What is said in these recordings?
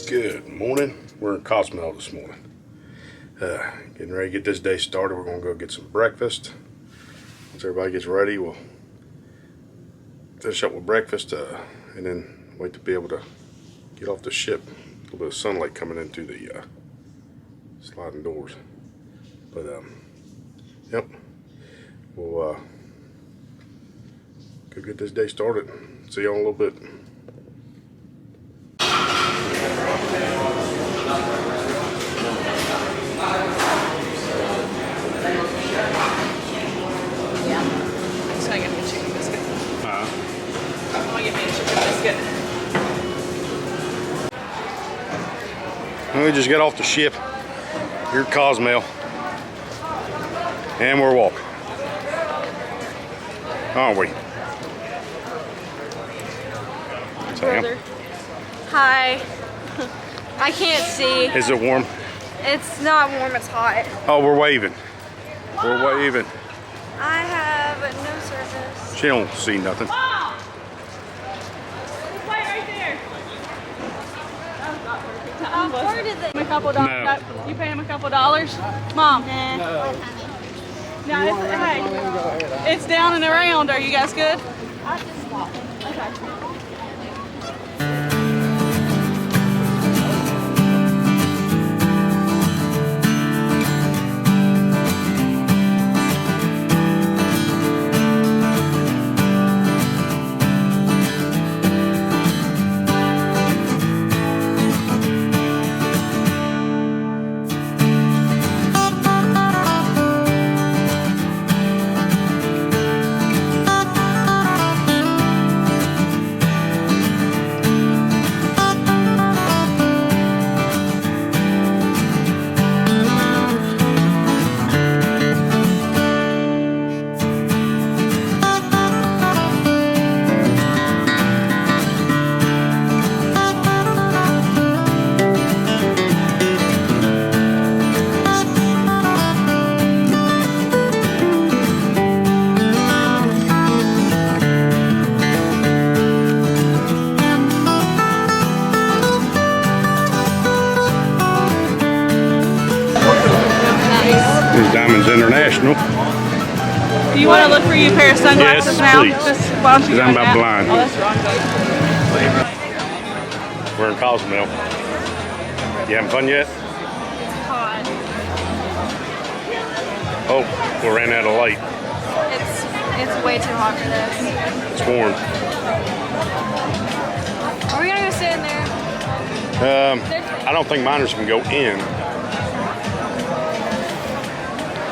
Good morning. We're in Cozumel this morning. Getting ready to get this day started. We're going to go get some breakfast. Once everybody gets ready, we'll finish up with breakfast and then wait to be able to get off the ship. A little bit of sunlight coming in through the sliding doors. But, yep. We'll go get this day started. See y'all in a little bit. We just got off the ship here at Cozumel, and we're walking, aren't we? Brother. Hi. I can't see. Is it warm? It's not warm, it's hot. Oh, we're waving. We're waving. I have no service. She don't see nothing. Mom! Right there. Where did they? A couple dollars. No. You pay him a couple dollars, Mom. Nah. No, hey, it's down and around. Are you guys good? I'll just walk. Okay. International. Do you want to look for you a pair of sunglasses now? Yes, please. Just why don't you I'm do about that? blind. Oh, that's wrong. We're in Cozumel. You having fun yet? Hot. Oh, we ran out of light. It's way too hot for this. It's warm. Are we gonna go sit in there? I don't think miners can go in.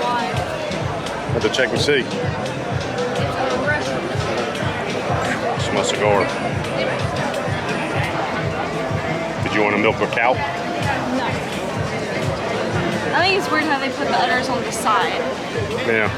Why? Have to check and see. Smell cigar. Did you want to milk a cow? No. I think it's weird how they put the udders on the side. Yeah.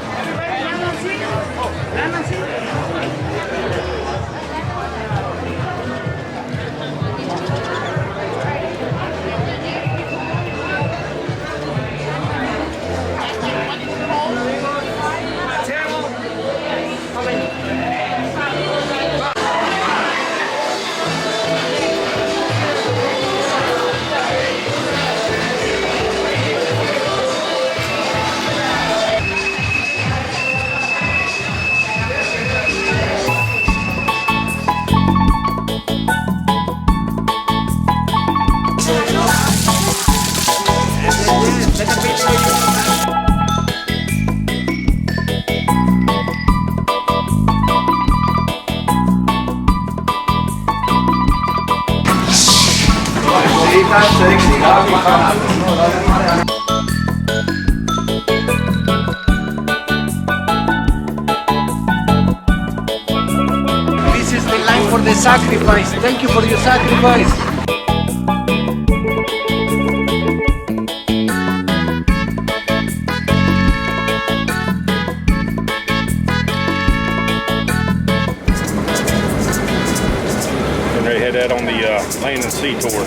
This is the line for the sacrifice. Thank you for your sacrifice. Getting ready to head out on the land and sea tour.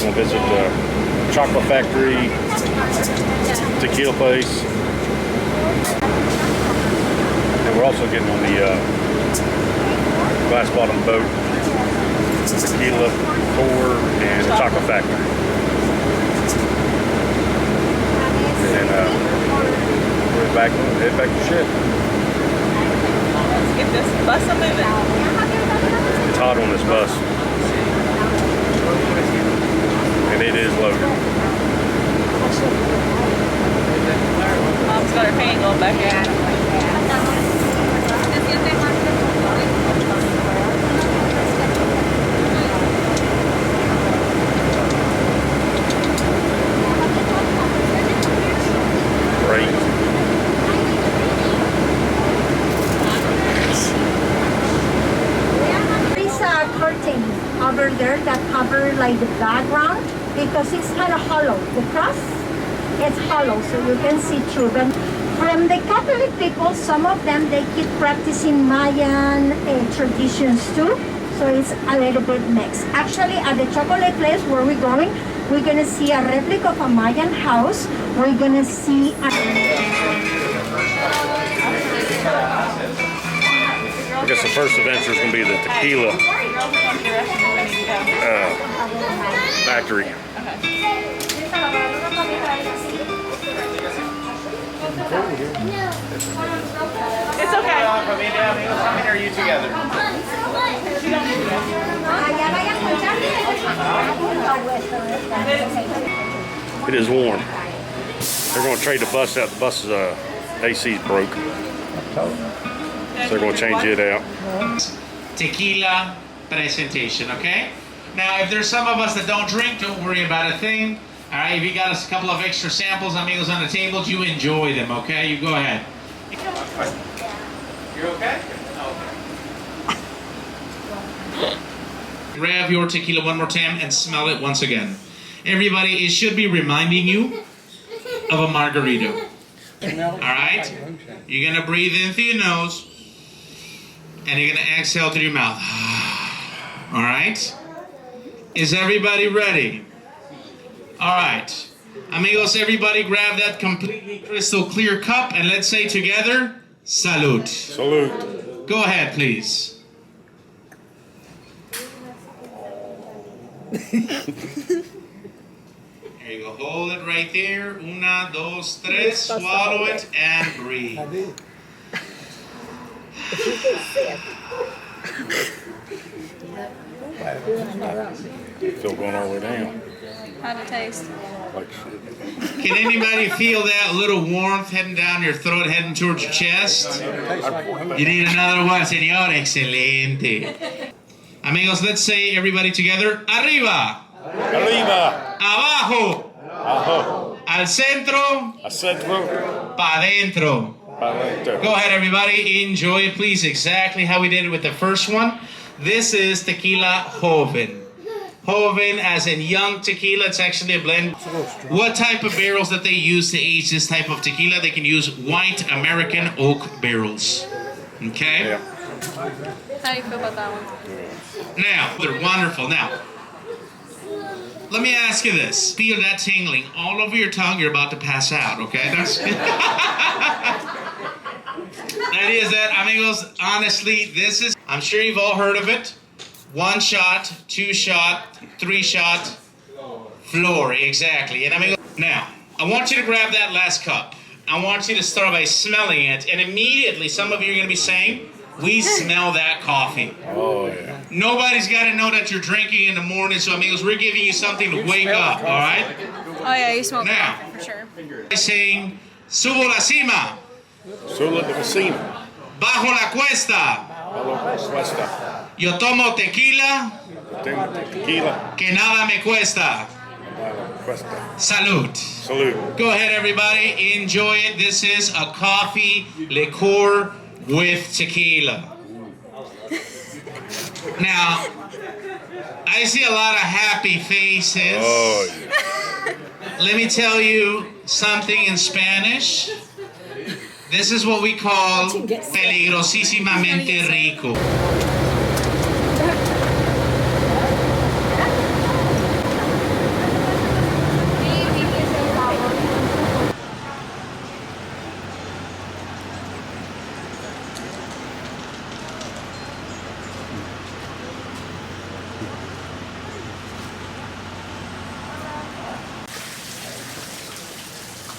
We'll visit the Tequila Factory, Tequila place, and we're also getting on the glass bottom boat, Tequila tour, and the Tequila Factory. And we're head back to ship. Let's get this bus a moving. It's hot on this bus. And it is loaded. Mom's got her fan going back in. Great. There's a curtain over there that cover like the background because it's kind of hollow. The cross, it's hollow, so you can see through. But from the Catholic people, some of them, they keep practicing Mayan traditions too. So it's a little bit mixed. Actually, at the chocolate place where we're going, we're gonna see a replica of a Mayan house. We're gonna see I guess the first adventure is going to be the Tequila Factory. It's okay. How many are you together? It is warm. They're going to trade the bus out. The bus's AC's broke. So they're going to change it out. Tequila presentation, okay? Now, if there's some of us that don't drink, don't worry about a thing. All right, if you got us a couple of extra samples, amigos, on the tables, you enjoy them, okay? You go ahead. You're okay? Okay. Grab your tequila one more time and smell it once again. Everybody, it should be reminding you of a margarita. All right? You're going to breathe in through your nose, and you're going to exhale through your mouth. All right? Is everybody ready? All right. Amigos, everybody grab that completely crystal clear cup, and let's say together, salud. Salute. Go ahead, please. There you go. Hold it right there. Una, dos, tres. Swallow it and breathe. Still going all the way down. How'd it taste? Like shit. Can anybody feel that little warmth heading down your throat, heading towards your chest? You need another one, señor. Excelente. Amigos, let's say everybody together. Arriba. Arriba. Abajo. Abajo. Al centro. Al centro. Pa dentro. Pa dentro. Go ahead, everybody. Enjoy it, please. Exactly how we did it with the first one. This is tequila joven. Joven as in young tequila. It's actually a blend. What type of barrels that they use to age this type of tequila? They can use white American oak barrels. Okay? Yeah. How do you feel about that one? Now, they're wonderful. Now, let me ask you this. Feel that tingling all over your tongue. You're about to pass out, okay? That's that is that, amigos. Honestly, this is, I'm sure you've all heard of it. 1 shot, 2 shot, 3 shot, floor, exactly. And amigos, now, I want you to grab that last cup. I want you to start by smelling it, and immediately some of you are going to be saying, we smell that coffee. Oh, yeah. Nobody's got to know that you're drinking in the morning, so amigos, we're giving you something to wake up, all right? Oh yeah, you smell Now. coffee for sure. Saying, subo la cima, Solo de cocina. bajo la cuesta, Cuesta. yo tomo tequila, Tengo tequila. que nada me cuesta. Cuesta. Salud. Salute. Go ahead, everybody, enjoy it. This is a coffee liqueur with tequila. Now, I see a lot of happy faces. Oh, yeah. Let me tell you something in Spanish. This is what we call peligrosísimamente rico.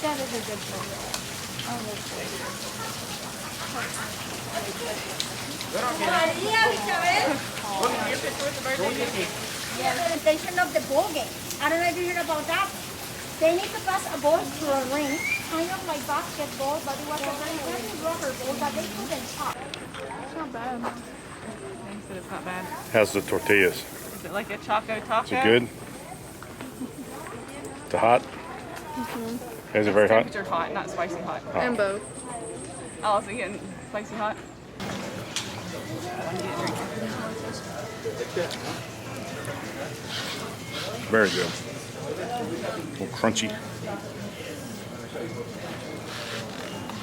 That is a good one. Oh, that's Presentation of the ball game. I don't know if you heard about that. They need to pass a ball through a ring, kind of like basketball, but it was a very heavy rubber ball that they couldn't touch. It's not bad. They said it's not bad. How's the tortillas? Is it like a Choco taco? Is it good? Is it hot? Is it very hot? Temperature hot, not spicy hot. And both. Oh, is it getting spicy hot? Very good. A little crunchy.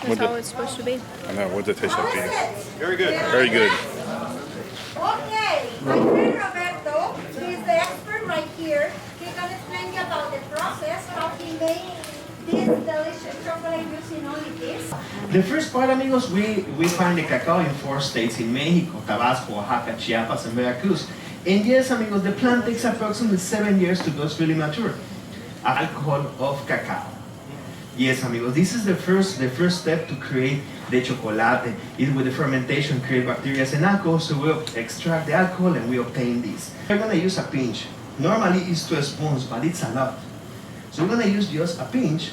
That's how it's supposed to be. I know. What does it taste like to you? Very good. Very good. Okay, my friend Roberto, he's the expert right here. He's going to explain you about the process, how he made this delicious chocolate using only this. The first part, amigos, we find the cacao in 4 states in Mexico, Tabasco, Oaxaca, Chiapas, and Veracruz. And yes, amigos, the plant takes approximately 7 years to go fully mature. Alcohol of cacao. Yes, amigos, this is the first step to create the chocolate. It with the fermentation create bacteria and alcohol, so we extract the alcohol and we obtain this. We're gonna use a pinch. Normally it's 2 spoons, but it's a lot. So we're gonna use just a pinch.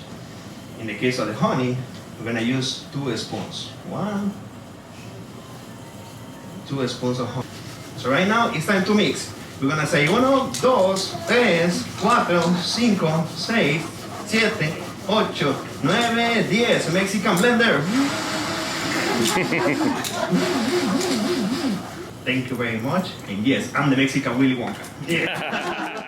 In the case of the honey, we're gonna use 2 spoons. 1, 2 spoons of honey. So right now it's time to mix. We're gonna say 1, 2, 3, 4, 5, 6, 7, 8, 9, 10. Mexican blender. Thank you very much. And yes, I'm the Mexican Willy Wonka. Yeah.